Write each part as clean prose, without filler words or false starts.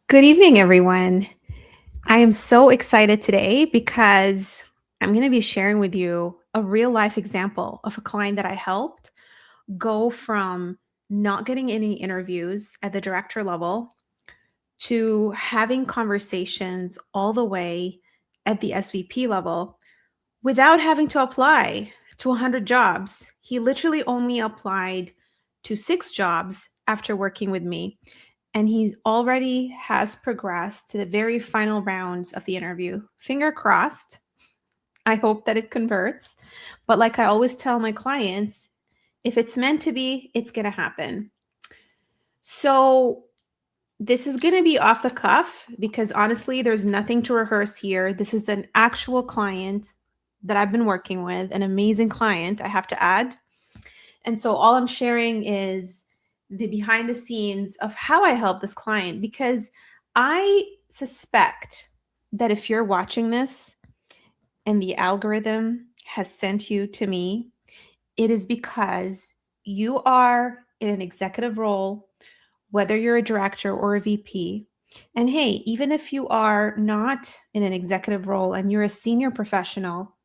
Good evening, everyone. I am so excited today because I'm going to be sharing with you a real life example of a client that I helped go from not getting any interviews at the director level to having conversations all the way at the SVP level without having to apply to 100 jobs. He literally only applied to 6 jobs after working with me. And he already has progressed to the very final rounds of the interview. Finger crossed. I hope that it converts. But like I always tell my clients, if it's meant to be, it's going to happen. So this is going to be off the cuff because honestly, there's nothing to rehearse here. This is an actual client that I've been working with, an amazing client, I have to add. And so all I'm sharing is the behind the scenes of how I help this client because I suspect that if you're watching this and the algorithm has sent you to me, it is because you are in an executive role, whether you're a director or a VP. And hey, even if you are not in an executive role and you're a senior professional,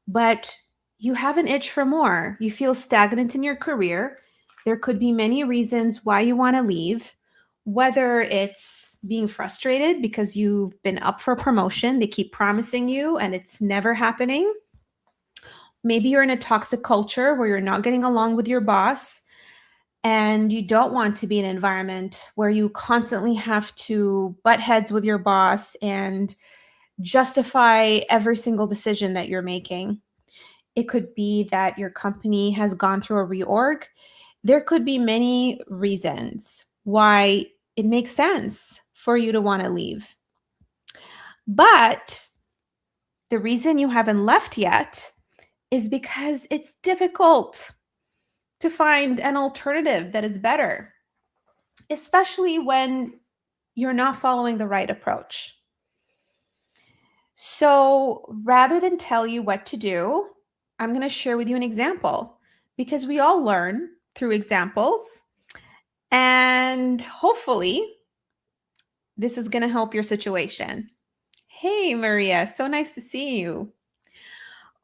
but you have an itch for more, you feel stagnant in your career, there could be many reasons why you want to leave, whether it's being frustrated because you've been up for a promotion, they keep promising you and it's never happening. Maybe you're in a toxic culture where you're not getting along with your boss and you don't want to be in an environment where you constantly have to butt heads with your boss and justify every single decision that you're making. It could be that your company has gone through a reorg. There could be many reasons why it makes sense for you to want to leave. But the reason you haven't left yet is because it's difficult to find an alternative that is better, especially when you're not following the right approach. So rather than tell you what to do, I'm going to share with you an example because we all learn through examples. And hopefully, this is going to help your situation. Hey, Maria, so nice to see you.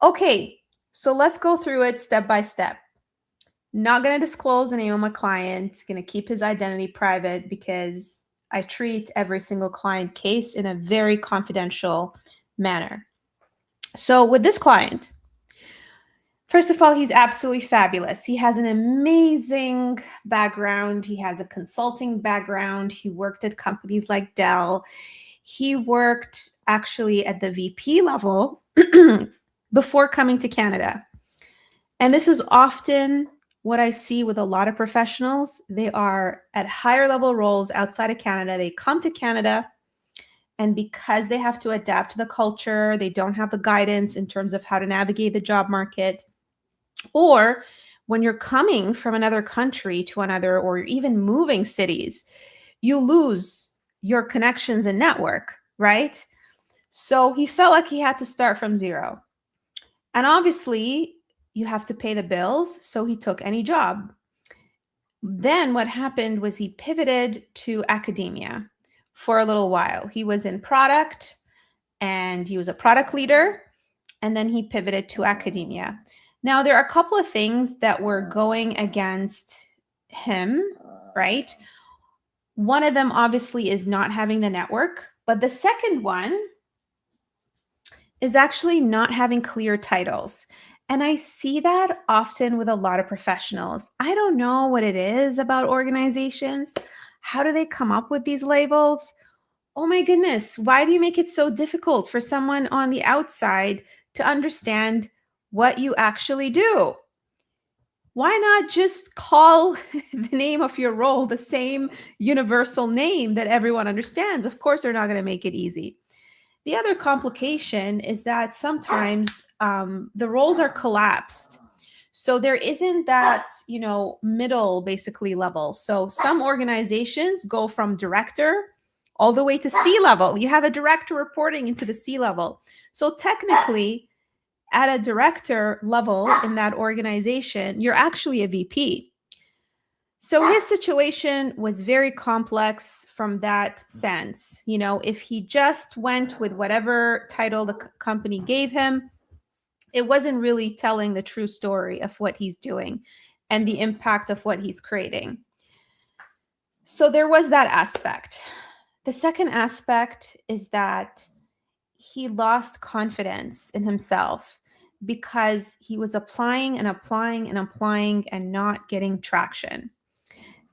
Okay, so let's go through it step by step. Not going to disclose the name of my client, going to keep his identity private because I treat every single client case in a very confidential manner. So, with this client, first of all, he's absolutely fabulous. He has an amazing background. He has a consulting background. He worked at companies like Dell. He worked actually at the VP level before coming to Canada. And this is often what I see with a lot of professionals. They are at higher level roles outside of Canada. They come to Canada, and because they have to adapt to the culture, they don't have the guidance in terms of how to navigate the job market. Or when you're coming from another country to another, or even moving cities, you lose your connections and network, right? So he felt like he had to start from zero. And obviously, you have to pay the bills. So he took any job. Then what happened was he pivoted to academia for a little while. He was in product and he was a product leader. And then he pivoted to academia. Now, there are a couple of things that were going against him, right? One of them obviously is not having the network, but the second one is actually not having clear titles. And I see that often with a lot of professionals. I don't know what it is about organizations. How do they come up with these labels? Oh my goodness, why do you make it so difficult for someone on the outside to understand what you actually do? Why not just call the name of your role the same universal name that everyone understands? Of course, they're not going to make it easy. The other complication is that sometimes the roles are collapsed. So there isn't that, middle basically level. So some organizations go from director all the way to C-level. You have a director reporting into the C-level. So technically, at a director level in that organization, you're actually a VP. So his situation was very complex from that sense. If he just went with whatever title the company gave him, it wasn't really telling the true story of what he's doing and the impact of what he's creating. So there was that aspect. The second aspect is that he lost confidence in himself because he was applying and applying and applying and not getting traction.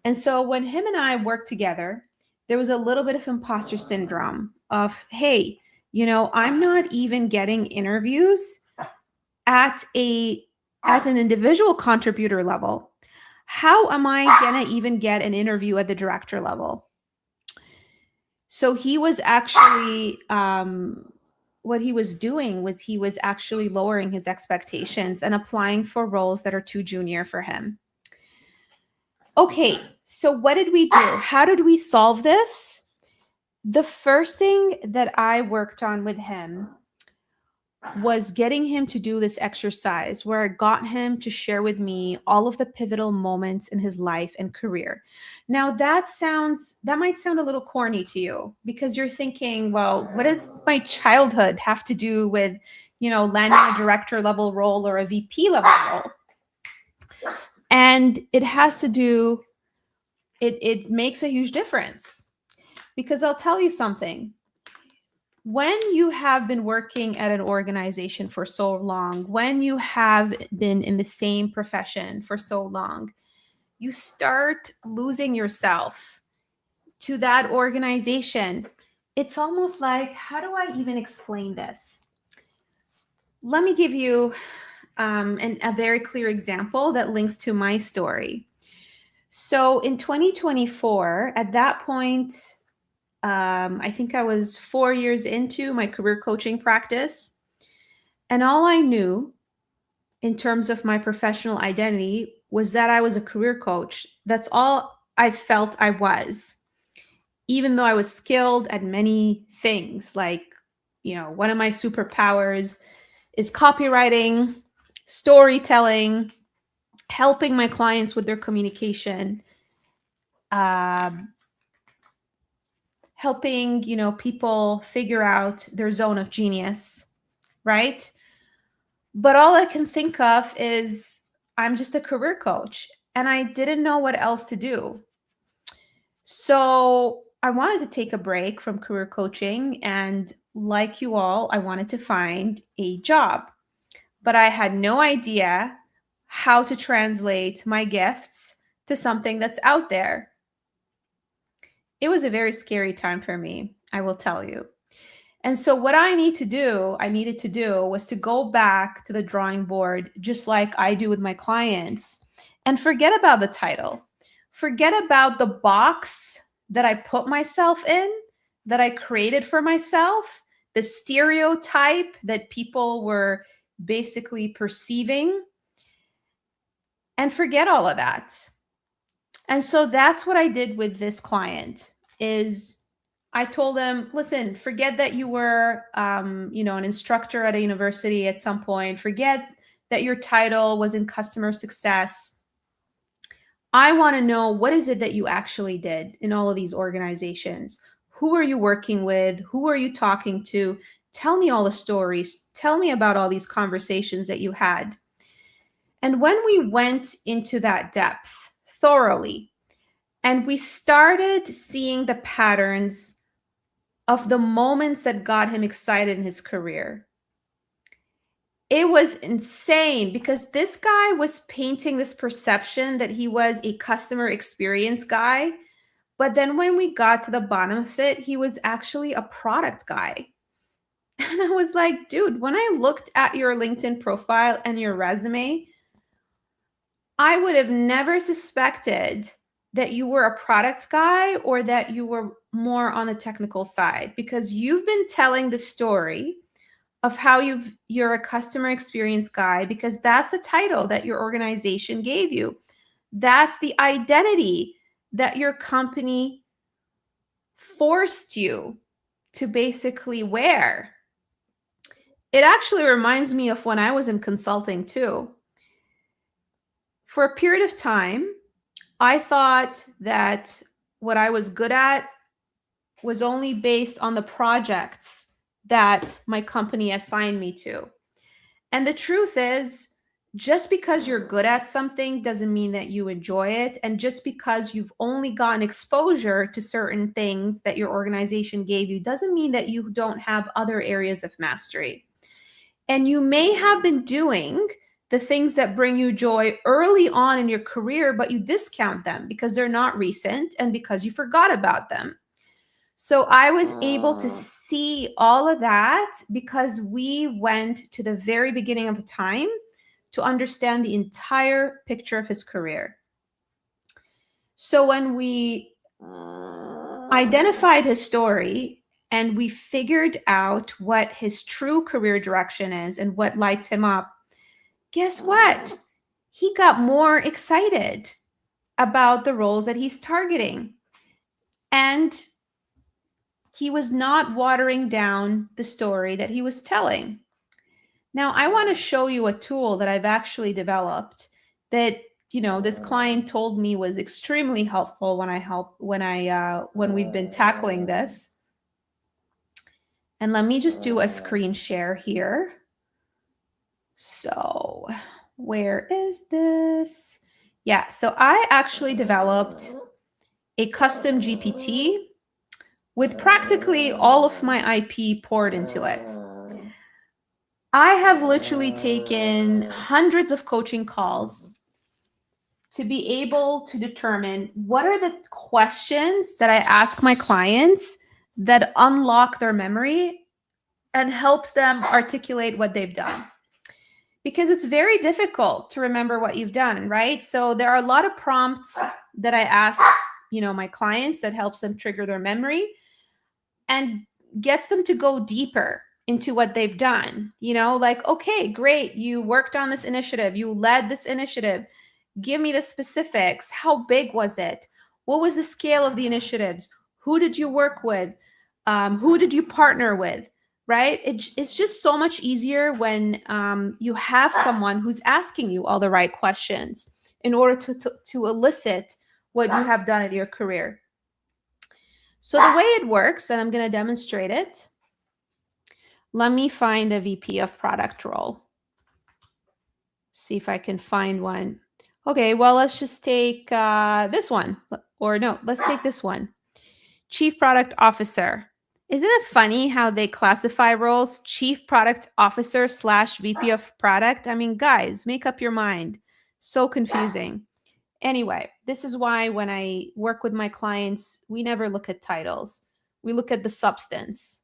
And so when him and I worked together, there was a little bit of imposter syndrome of, hey, I'm not even getting interviews at an individual contributor level. How am I going to even get an interview at the director level? So he was actually, what he was doing was he was actually lowering his expectations and applying for roles that are too junior for him. Okay, so what did we do? How did we solve this? The first thing that I worked on with him was getting him to do this exercise where I got him to share with me all of the pivotal moments in his life and career. Now that might sound a little corny to you because you're thinking, well, what does my childhood have to do with, landing a director level role or a VP level role? And it has to do, it makes a huge difference because I'll tell you something. When you have been working at an organization for so long, when you have been in the same profession for so long, you start losing yourself to that organization. It's almost like, how do I even explain this? Let me give you a very clear example that links to my story. So in 2024, at that point, I think I was 4 years into my career coaching practice. And all I knew in terms of my professional identity was that I was a career coach. That's all I felt I was, even though I was skilled at many things. Like, one of my superpowers is copywriting, storytelling, helping my clients with their communication, helping, people figure out their zone of genius, right? But all I can think of is I'm just a career coach and I didn't know what else to do. So I wanted to take a break from career coaching, and like you all, I wanted to find a job, but I had no idea how to translate my gifts to something that's out there. It was a very scary time for me, I will tell you. And so what I needed to do was to go back to the drawing board, just like I do with my clients, and forget about the title. Forget about the box that I put myself in, that I created for myself, the stereotype that people were basically perceiving, and forget all of that. And so that's what I did with this client is I told them, listen, forget that you were, an instructor at a university at some point. Forget that your title was in customer success. I want to know, what is it that you actually did in all of these organizations? Who are you working with? Who are you talking to? Tell me all the stories. Tell me about all these conversations that you had. And when we went into that depth thoroughly, and we started seeing the patterns of the moments that got him excited in his career, it was insane because this guy was painting this perception that he was a customer experience guy. But then when we got to the bottom of it, he was actually a product guy. And I was like, dude, when I looked at your LinkedIn profile and your resume, I would have never suspected that you were a product guy or that you were more on the technical side, because you've been telling the story of how you're a customer experience guy because that's the title that your organization gave you. That's the identity that your company forced you to basically wear. It actually reminds me of when I was in consulting too. For a period of time, I thought that what I was good at was only based on the projects that my company assigned me to. And the truth is, just because you're good at something doesn't mean that you enjoy it. And just because you've only gotten exposure to certain things that your organization gave you doesn't mean that you don't have other areas of mastery. And you may have been doing the things that bring you joy early on in your career, but you discount them because they're not recent and because you forgot about them. So I was able to see all of that because we went to the very beginning of time to understand the entire picture of his career. So when we identified his story and we figured out what his true career direction is and what lights him up, guess what? He got more excited about the roles that he's targeting. And he was not watering down the story that he was telling. Now, I want to show you a tool that I've actually developed that, this client told me was extremely helpful when we've been tackling this. And let me just do a screen share here. So, where is this? Yeah, so I actually developed a custom GPT with practically all of my IP poured into it. I have literally taken hundreds of coaching calls to be able to determine what are the questions that I ask my clients that unlock their memory and help them articulate what they've done. Because it's very difficult to remember what you've done, right? So there are a lot of prompts that I ask, my clients that helps them trigger their memory and gets them to go deeper into what they've done. Like, okay, great. You worked on this initiative. You led this initiative. Give me the specifics. How big was it? What was the scale of the initiatives? Who did you work with? Who did you partner with? Right? It's just so much easier when you have someone who's asking you all the right questions in order to elicit what you have done in your career. So the way it works, and I'm going to demonstrate it. Let me find a VP of product role. See if I can find one. Okay, well, let's just take this one. Or no, let's take this one. Chief Product Officer. Isn't it funny how they classify roles? Chief Product Officer / VP of Product. I mean, guys, make up your mind. So confusing. Anyway, this is why when I work with my clients, we never look at titles. We look at the substance.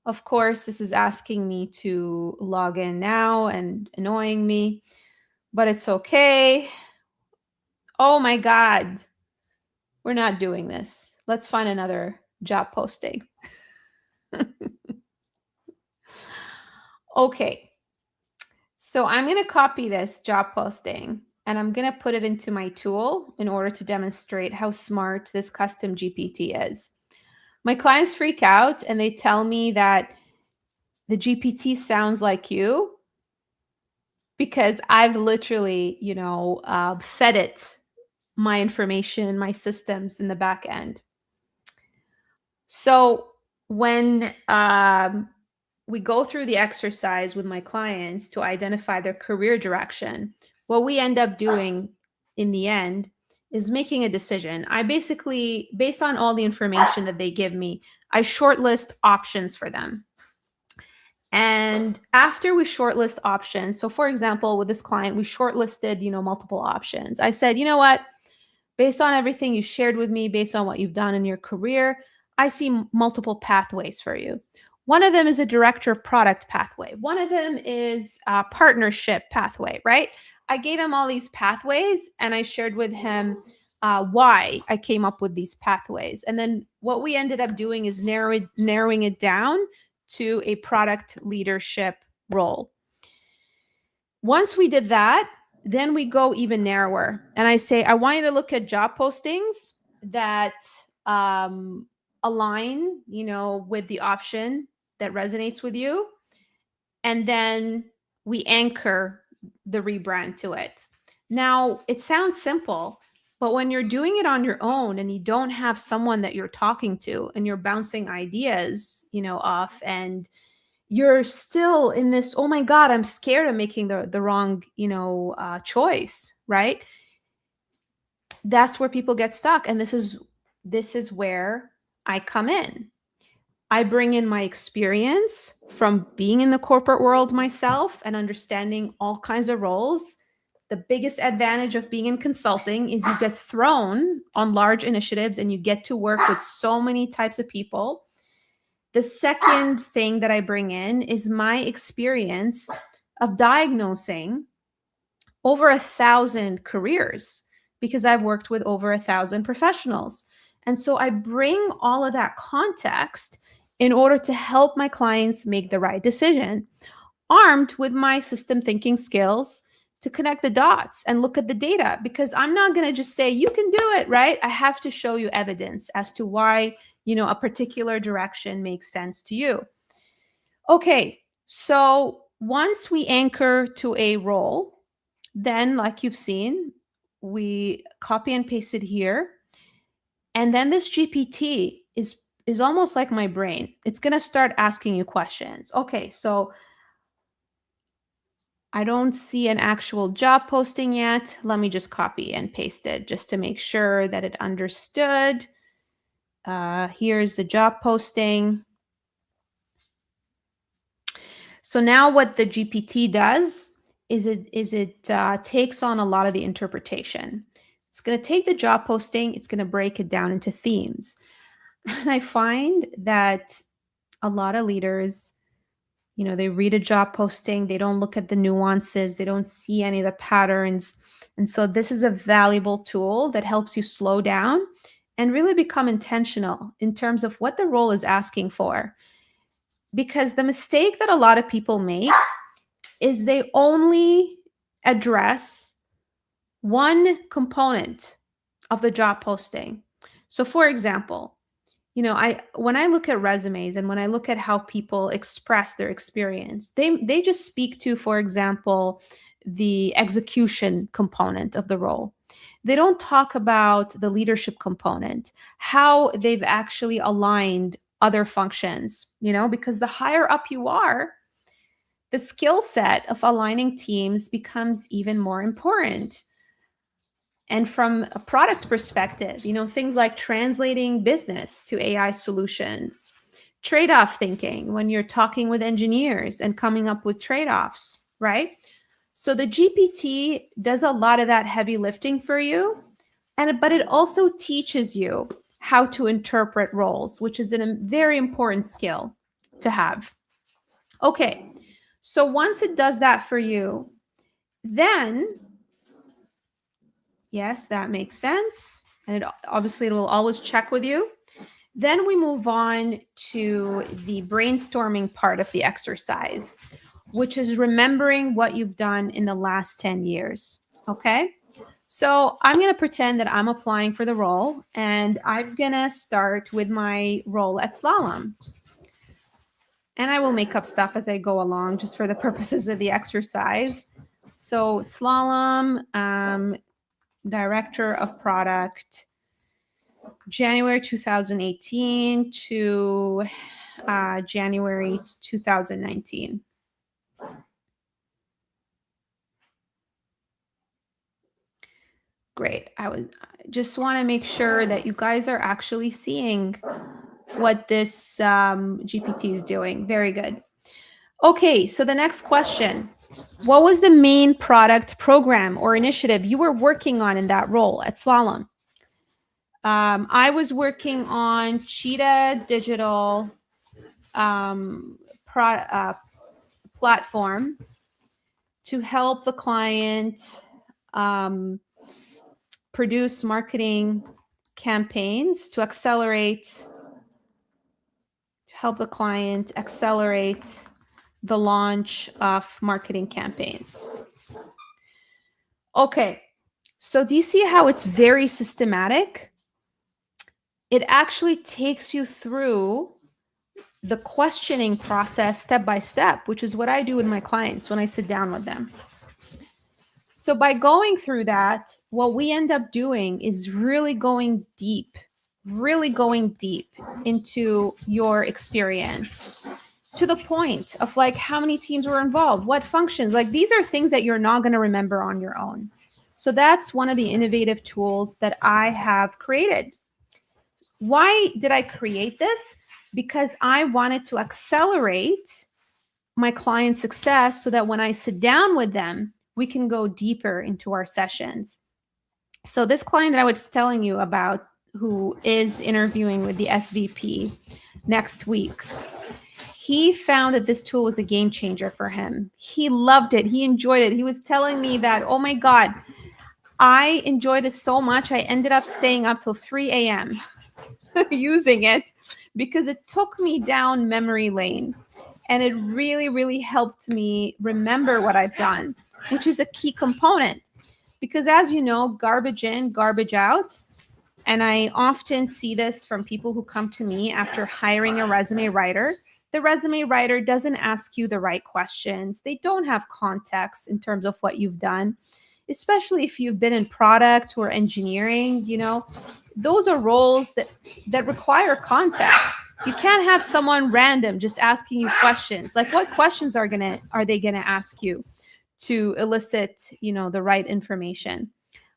Of course, this is asking me to log in now and annoying me, but it's okay. Oh my God, we're not doing this. Let's find another job posting. Okay, so I'm going to copy this job posting and I'm going to put it into my tool in order to demonstrate how smart this custom GPT is. My clients freak out and they tell me that the GPT sounds like you because I've literally, fed it my information, my systems in the back end. So when we go through the exercise with my clients to identify their career direction, what we end up doing in the end is making a decision. I basically, based on all the information that they give me, I shortlist options for them. And after we shortlist options, so for example, with this client, we shortlisted, multiple options. I said, you know what, based on everything you shared with me, based on what you've done in your career, I see multiple pathways for you. One of them is a director of product pathway. One of them is a partnership pathway, right? I gave him all these pathways and I shared with him why I came up with these pathways. And then what we ended up doing is narrowing it down to a product leadership role. Once we did that, then we go even narrower. And I say, I want you to look at job postings that align, with the option that resonates with you. And then we anchor the rebrand to it. Now, it sounds simple, But when you're doing it on your own and you don't have someone that you're talking to and you're bouncing ideas, off, and you're still in this, oh my God, I'm scared of making the wrong, choice, right? That's where people get stuck. And this is where I come in. I bring in my experience from being in the corporate world myself and understanding all kinds of roles. The biggest advantage of being in consulting is you get thrown on large initiatives and you get to work with so many types of people. The second thing that I bring in is my experience of diagnosing over 1,000 careers, because I've worked with over 1,000 professionals. And so I bring all of that context in order to help my clients make the right decision, armed with my system thinking skills to connect the dots and look at the data, because I'm not going to just say, you can do it, right? I have to show you evidence as to why, a particular direction makes sense to you. Okay, so once we anchor to a role, then like you've seen, we copy and paste it here. And then this GPT is almost like my brain. It's going to start asking you questions. Okay, so I don't see an actual job posting yet. Let me just copy and paste it just to make sure that it understood. Here's the job posting. So now what the GPT does is it takes on a lot of the interpretation. It's going to take the job posting, it's going to break it down into themes. And I find that a lot of leaders, they read a job posting, they don't look at the nuances, they don't see any of the patterns. And so this is a valuable tool that helps you slow down and really become intentional in terms of what the role is asking for. Because the mistake that a lot of people make is they only address one component of the job posting. So for example, when I look at resumes and when I look at how people express their experience, they just speak to, for example, the execution component of the role. They don't talk about the leadership component, how they've actually aligned other functions, because the higher up you are, the skill set of aligning teams becomes even more important. And from a product perspective, things like translating business to AI solutions, trade-off thinking when you're talking with engineers and coming up with trade-offs, right? So the GPT does a lot of that heavy lifting for you, but it also teaches you how to interpret roles, which is a very important skill to have. Okay, so once it does that for you, then yes, that makes sense. And obviously it will always check with you. Then we move on to the brainstorming part of the exercise, which is remembering what you've done in the last 10 years. Okay. So I'm going to pretend that I'm applying for the role, and I'm going to start with my role at Slalom. And I will make up stuff as I go along just for the purposes of the exercise. So Slalom, Director of Product, January 2018 to January 2019. Great. I just want to make sure that you guys are actually seeing what this GPT is doing. Very good. Okay, so the next question. What was the main product, program, or initiative you were working on in that role at Slalom? I was working on Cheetah Digital platform to help the client produce marketing campaigns to help the client accelerate the launch of marketing campaigns. Okay, so do you see how it's very systematic? It actually takes you through the questioning process step by step, which is what I do with my clients when I sit down with them. So by going through that, what we end up doing is really going deep into your experience, to the point of like how many teams were involved, what functions. Like these are things that you're not going to remember on your own. So that's one of the innovative tools that I have created. Why did I create this? Because I wanted to accelerate my client success so that when I sit down with them, we can go deeper into our sessions. So this client that I was telling you about, who is interviewing with the SVP next week, he found that this tool was a game changer for him. He loved it. He enjoyed it. He was telling me that, oh my God, I enjoyed it so much. I ended up staying up till 3 a.m. using it because it took me down memory lane. And it really, really helped me remember what I've done, which is a key component. Because as you know, garbage in, garbage out. And I often see this from people who come to me after hiring a resume writer. The resume writer doesn't ask you the right questions. They don't have context in terms of what you've done, especially if you've been in product or engineering. Those are roles that require context. You can't have someone random just asking you questions. Like, what questions are they gonna ask you to elicit, the right information?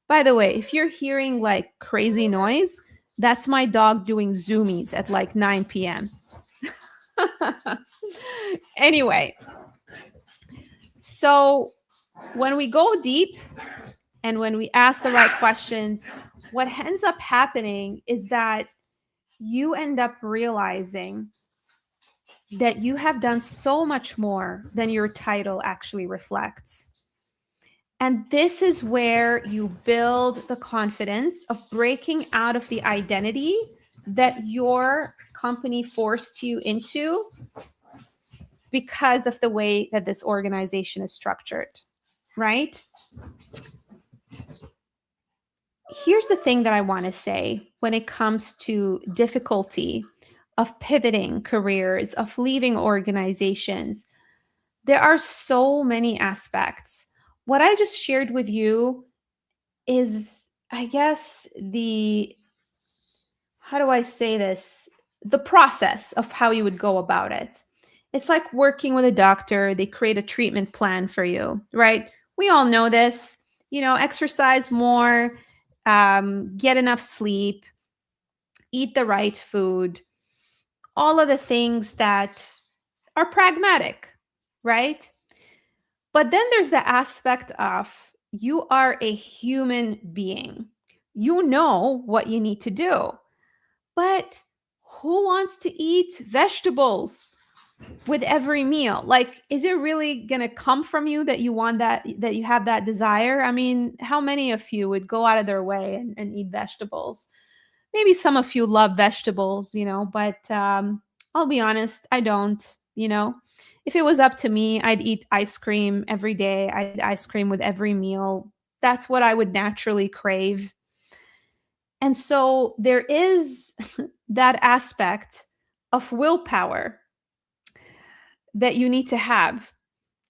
By the way, if you're hearing like crazy noise, that's my dog doing zoomies at like 9 p.m. Anyway, so when we go deep and when we ask the right questions, what ends up happening is that you end up realizing that you have done so much more than your title actually reflects. And this is where you build the confidence of breaking out of the identity that your company forced you into because of the way that this organization is structured, right? Here's the thing that I want to say when it comes to difficulty of pivoting careers, of leaving organizations. There are so many aspects. What I just shared with you is, I guess, how do I say this? The process of how you would go about it. It's like working with a doctor. They create a treatment plan for you, right? We all know this. Exercise more, get enough sleep, eat the right food, all of the things that are pragmatic, right? But then there's the aspect of you are a human being. You know what you need to do. But who wants to eat vegetables with every meal? Like, is it really going to come from you that you want that you have that desire? I mean, how many of you would go out of their way and eat vegetables? Maybe some of you love vegetables, but I'll be honest, I don't. If it was up to me, I'd eat ice cream every day. I'd eat ice cream with every meal. That's what I would naturally crave. And so there is that aspect of willpower that you need to have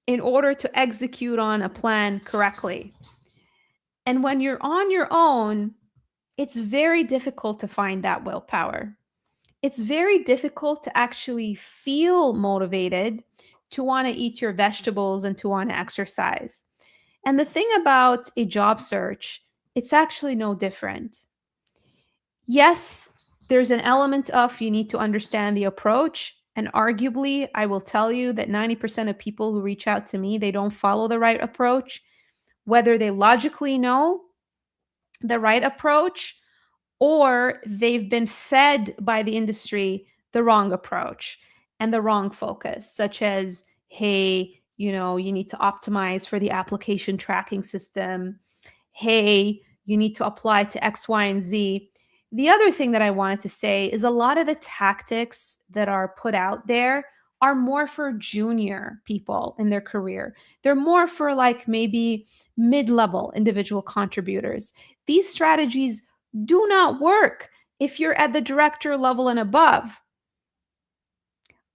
in order to execute on a plan correctly. And when you're on your own, it's very difficult to find that willpower. It's very difficult to actually feel motivated to want to eat your vegetables and to want to exercise. And the thing about a job search, it's actually no different. Yes, there's an element of you need to understand the approach. And arguably, I will tell you that 90% of people who reach out to me, they don't follow the right approach, whether they logically know the right approach or they've been fed by the industry the wrong approach and the wrong focus, such as, hey, you need to optimize for the application tracking system. Hey, you need to apply to X, Y, and Z. The other thing that I wanted to say is a lot of the tactics that are put out there are more for junior people in their career. They're more for like maybe mid-level individual contributors. These strategies do not work if you're at the director level and above.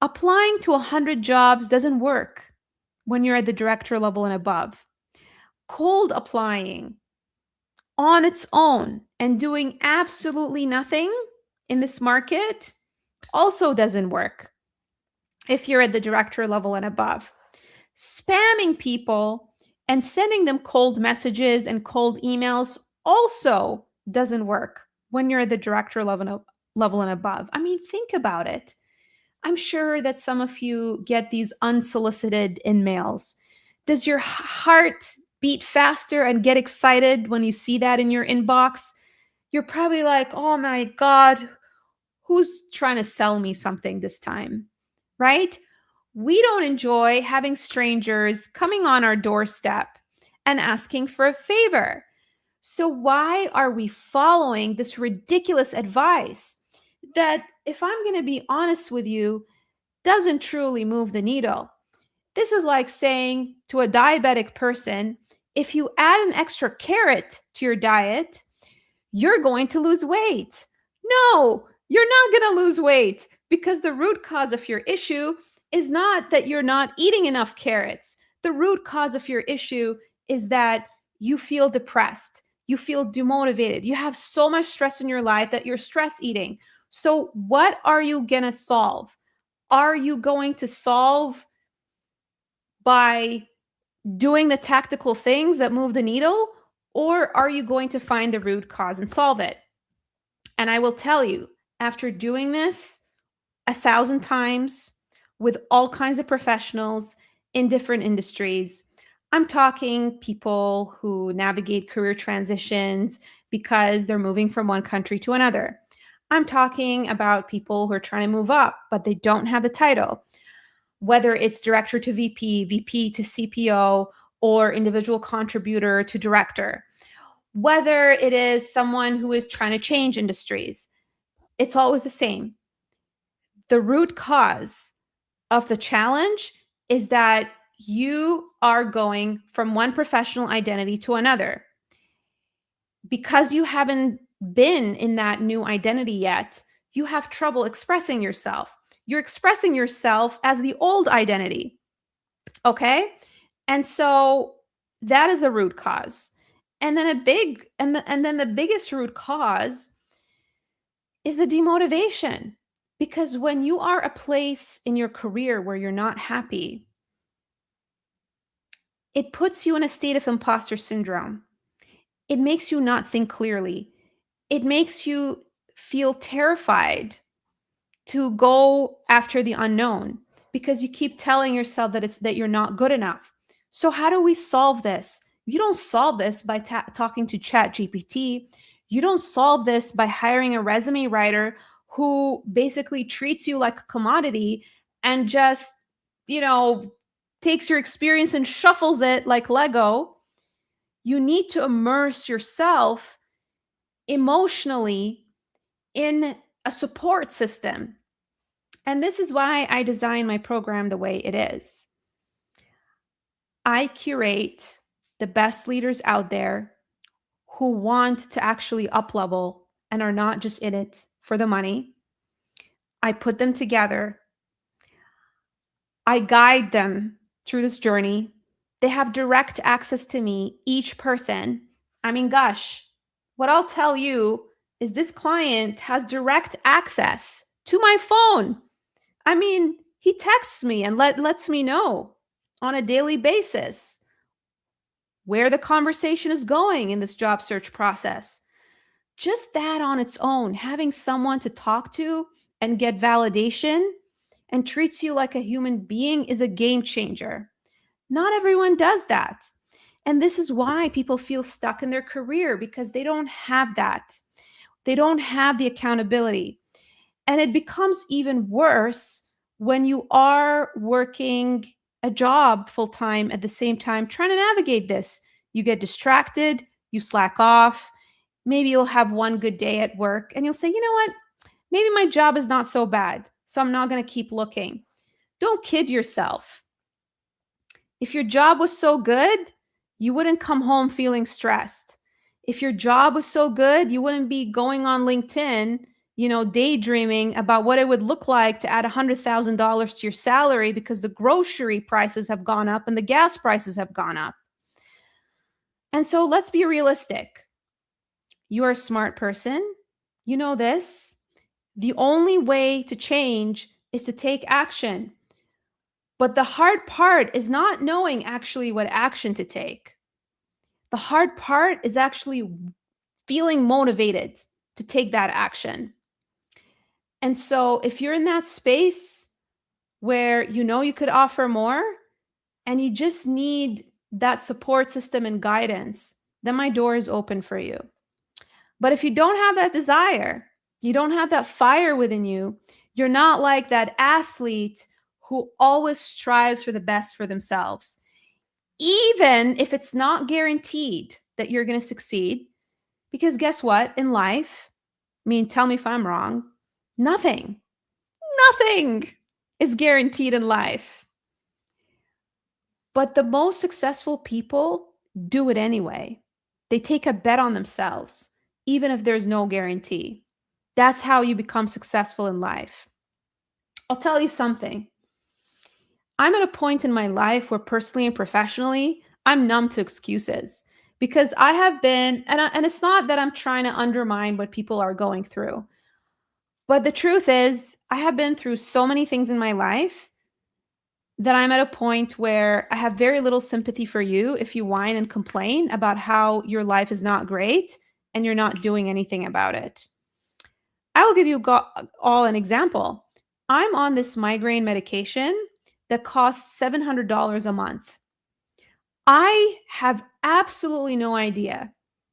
Applying to 100 jobs doesn't work when you're at the director level and above. Cold applying on its own and doing absolutely nothing in this market also doesn't work if you're at the director level and above. Spamming people and sending them cold messages and cold emails also doesn't work when you're at the director level and above. I mean, think about it. I'm sure that some of you get these unsolicited emails. Does your heart beat faster and get excited when you see that in your inbox? You're probably like, oh my God, who's trying to sell me something this time? Right? We don't enjoy having strangers coming on our doorstep and asking for a favor. So, why are we following this ridiculous advice that, if I'm going to be honest with you, doesn't truly move the needle? This is like saying to a diabetic person, if you add an extra carrot to your diet, you're going to lose weight. No, you're not going to lose weight, because the root cause of your issue is not that you're not eating enough carrots. The root cause of your issue is that you feel depressed, you feel demotivated, you have so much stress in your life that you're stress eating. So, what are you going to solve? Are you going to solve by doing the tactical things that move the needle, or are you going to find the root cause and solve it? And I will tell you, after doing this 1,000 times with all kinds of professionals in different industries, I'm talking people who navigate career transitions because they're moving from one country to another. I'm talking about people who are trying to move up, but they don't have the title, whether it's director to VP, VP to CPO, or individual contributor to director, whether it is someone who is trying to change industries. It's always the same. The root cause of the challenge is that you are going from one professional identity to another. Because you haven't been in that new identity yet, you have trouble expressing yourself. You're expressing yourself as the old identity. Okay? And so that is the root cause. And then the biggest root cause is the demotivation. Because when you are a place in your career where you're not happy, it puts you in a state of imposter syndrome. It makes you not think clearly. It makes you feel terrified to go after the unknown, because you keep telling yourself that you're not good enough. So how do we solve this? You don't solve this by talking to ChatGPT. You don't solve this by hiring a resume writer who basically treats you like a commodity and just, takes your experience and shuffles it like Lego. You need to immerse yourself emotionally in a support system. And this is why I design my program the way it is. I curate the best leaders out there who want to actually up-level and are not just in it for the money. I put them together. I guide them through this journey. They have direct access to me, each person. I mean, gosh, what I'll tell you is this client has direct access to my phone. I mean, he texts me and lets me know on a daily basis where the conversation is going in this job search process. Just that on its own, having someone to talk to and get validation and treats you like a human being is a game changer. Not everyone does that. And this is why people feel stuck in their career, because they don't have that. They don't have the accountability. And it becomes even worse when you are working a job full-time at the same time, trying to navigate this. You get distracted, you slack off. Maybe you'll have one good day at work and you'll say, you know what? Maybe my job is not so bad, so I'm not going to keep looking. Don't kid yourself. If your job was so good, you wouldn't come home feeling stressed. If your job was so good, you wouldn't be going on LinkedIn, daydreaming about what it would look like to add $100,000 to your salary because the grocery prices have gone up and the gas prices have gone up. And so let's be realistic. You're a smart person. You know this. The only way to change is to take action. But the hard part is not knowing actually what action to take. The hard part is actually feeling motivated to take that action. And so if you're in that space where you know you could offer more and you just need that support system and guidance, then my door is open for you. But if you don't have that desire, you don't have that fire within you, you're not like that athlete who always strives for the best for themselves. Even if it's not guaranteed that you're going to succeed, because guess what? In life, I mean, tell me if I'm wrong, nothing is guaranteed in life. But the most successful people do it anyway. They take a bet on themselves, even if there's no guarantee. That's how you become successful in life. I'll tell you something. I'm at a point in my life where personally and professionally, I'm numb to excuses because I have been, and it's not that I'm trying to undermine what people are going through, but the truth is, I have been through so many things in my life that I'm at a point where I have very little sympathy for you if you whine and complain about how your life is not great and you're not doing anything about it. I will give you all an example. I'm on this migraine medication that costs $700 a month. I have absolutely no idea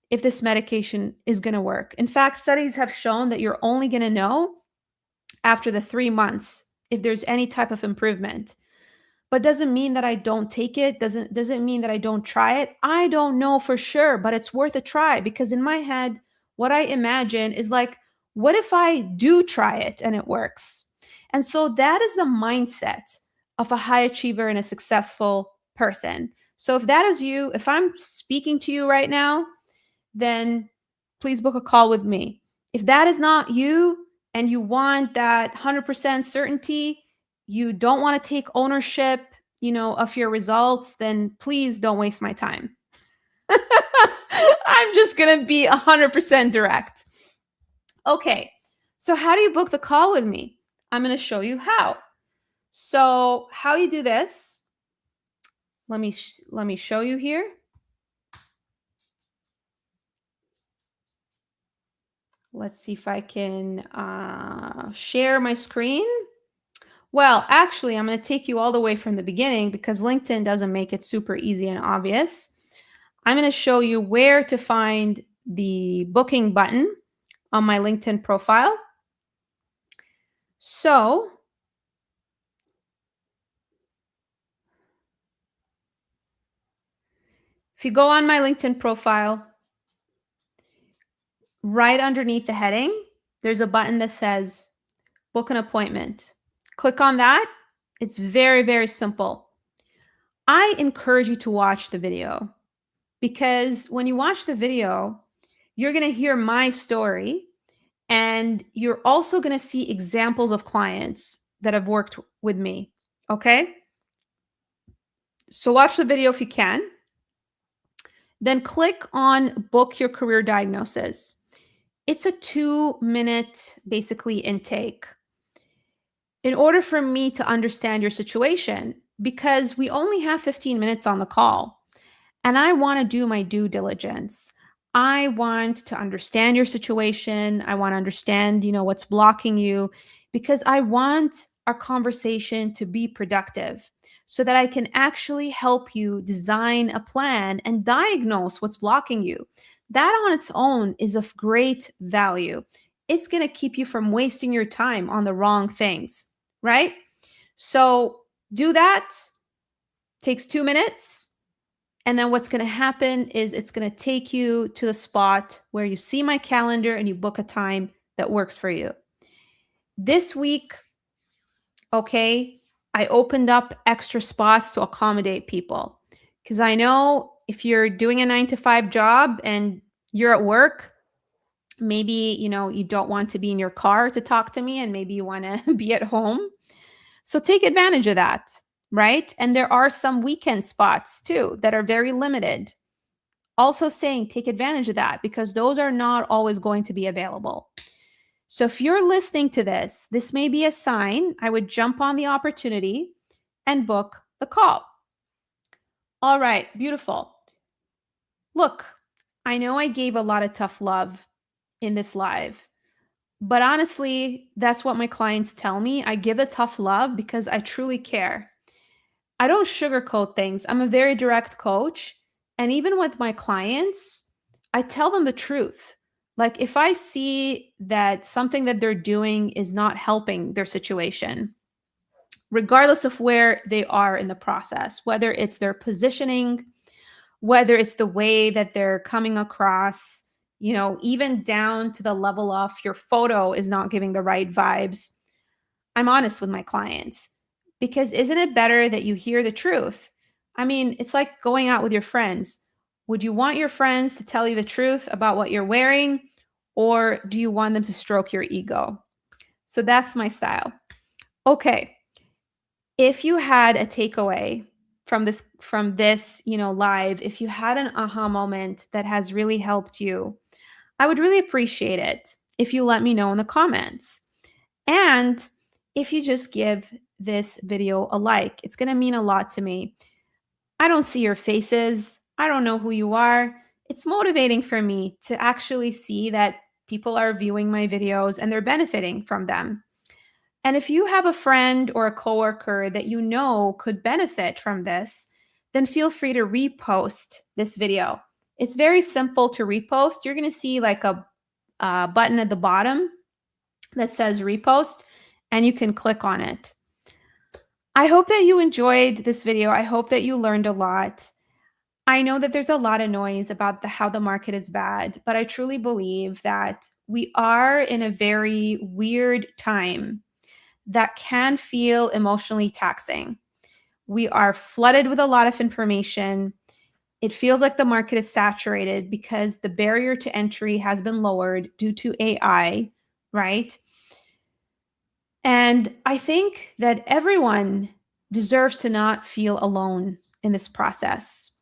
if this medication is going to work. In fact, studies have shown that you're only going to know after the 3 months if there's any type of improvement. But doesn't mean that I don't take it, doesn't mean that I don't try it. I don't know for sure, but it's worth a try because in my head, what I imagine is like, what if I do try it and it works? And so that is the mindset of a high achiever and a successful person. So if that is you, if I'm speaking to you right now, then please book a call with me. If that is not you and you want that 100% certainty, you don't want to take ownership, of your results, then please don't waste my time. I'm just going to be 100% direct. Okay. So how do you book the call with me? I'm going to show you how. So how you do this, let me show you here. Let's see if I can share my screen. Well, actually, I'm going to take you all the way from the beginning because LinkedIn doesn't make it super easy and obvious. I'm going to show you where to find the booking button on my LinkedIn profile. So if you go on my LinkedIn profile, right underneath the heading, there's a button that says book an appointment. Click on that. It's very, very simple. I encourage you to watch the video because when you watch the video, you're going to hear my story and you're also going to see examples of clients that have worked with me. Okay? So watch the video if you can. Then click on book your career diagnosis. It's a 2-minute basically intake. In order for me to understand your situation, because we only have 15 minutes on the call, and I want to do my due diligence. I want to understand your situation. I want to understand, what's blocking you, because I want our conversation to be productive so that I can actually help you design a plan and diagnose what's blocking you. That on its own is of great value. It's going to keep you from wasting your time on the wrong things, right? So do that. Takes 2 minutes. And then what's going to happen is it's going to take you to a spot where you see my calendar and you book a time that works for you. This week, okay, I opened up extra spots to accommodate people because I know if you're doing a 9-to-5 job and you're at work, maybe, you don't want to be in your car to talk to me and maybe you want to be at home. So take advantage of that, right? And there are some weekend spots too that are very limited. also saying take advantage of that because those are not always going to be available. So if you're listening to this, this may be a sign. I would jump on the opportunity and book the call. All right, beautiful. Look, I know I gave a lot of tough love in this live, but honestly, that's what my clients tell me. I give the tough love because I truly care. I don't sugarcoat things. I'm a very direct coach. And even with my clients, I tell them the truth. Like if I see that something that they're doing is not helping their situation, regardless of where they are in the process, whether it's their positioning, whether it's the way that they're coming across, even down to the level of your photo is not giving the right vibes. I'm honest with my clients because isn't it better that you hear the truth? I mean, it's like going out with your friends. Would you want your friends to tell you the truth about what you're wearing, or do you want them to stroke your ego? So that's my style. Okay. If you had a takeaway from this, live, if you had an aha moment that has really helped you, I would really appreciate it if you let me know in the comments. And if you just give this video a like, it's going to mean a lot to me. I don't see your faces. I don't know who you are. It's motivating for me to actually see that people are viewing my videos and they're benefiting from them. And if you have a friend or a coworker that you know could benefit from this, then feel free to repost this video. It's very simple to repost. You're going to see like a button at the bottom that says repost, and you can click on it. I hope that you enjoyed this video. I hope that you learned a lot. I know that there's a lot of noise about how the market is bad, but I truly believe that we are in a very weird time that can feel emotionally taxing. We are flooded with a lot of information. It feels like the market is saturated because the barrier to entry has been lowered due to AI, right? And I think that everyone deserves to not feel alone in this process.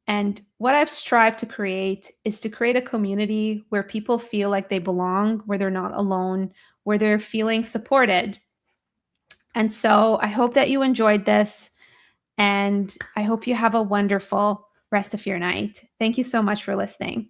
And what I've strived to create is to create a community where people feel like they belong, where they're not alone, where they're feeling supported. And so I hope that you enjoyed this, and I hope you have a wonderful rest of your night. Thank you so much for listening.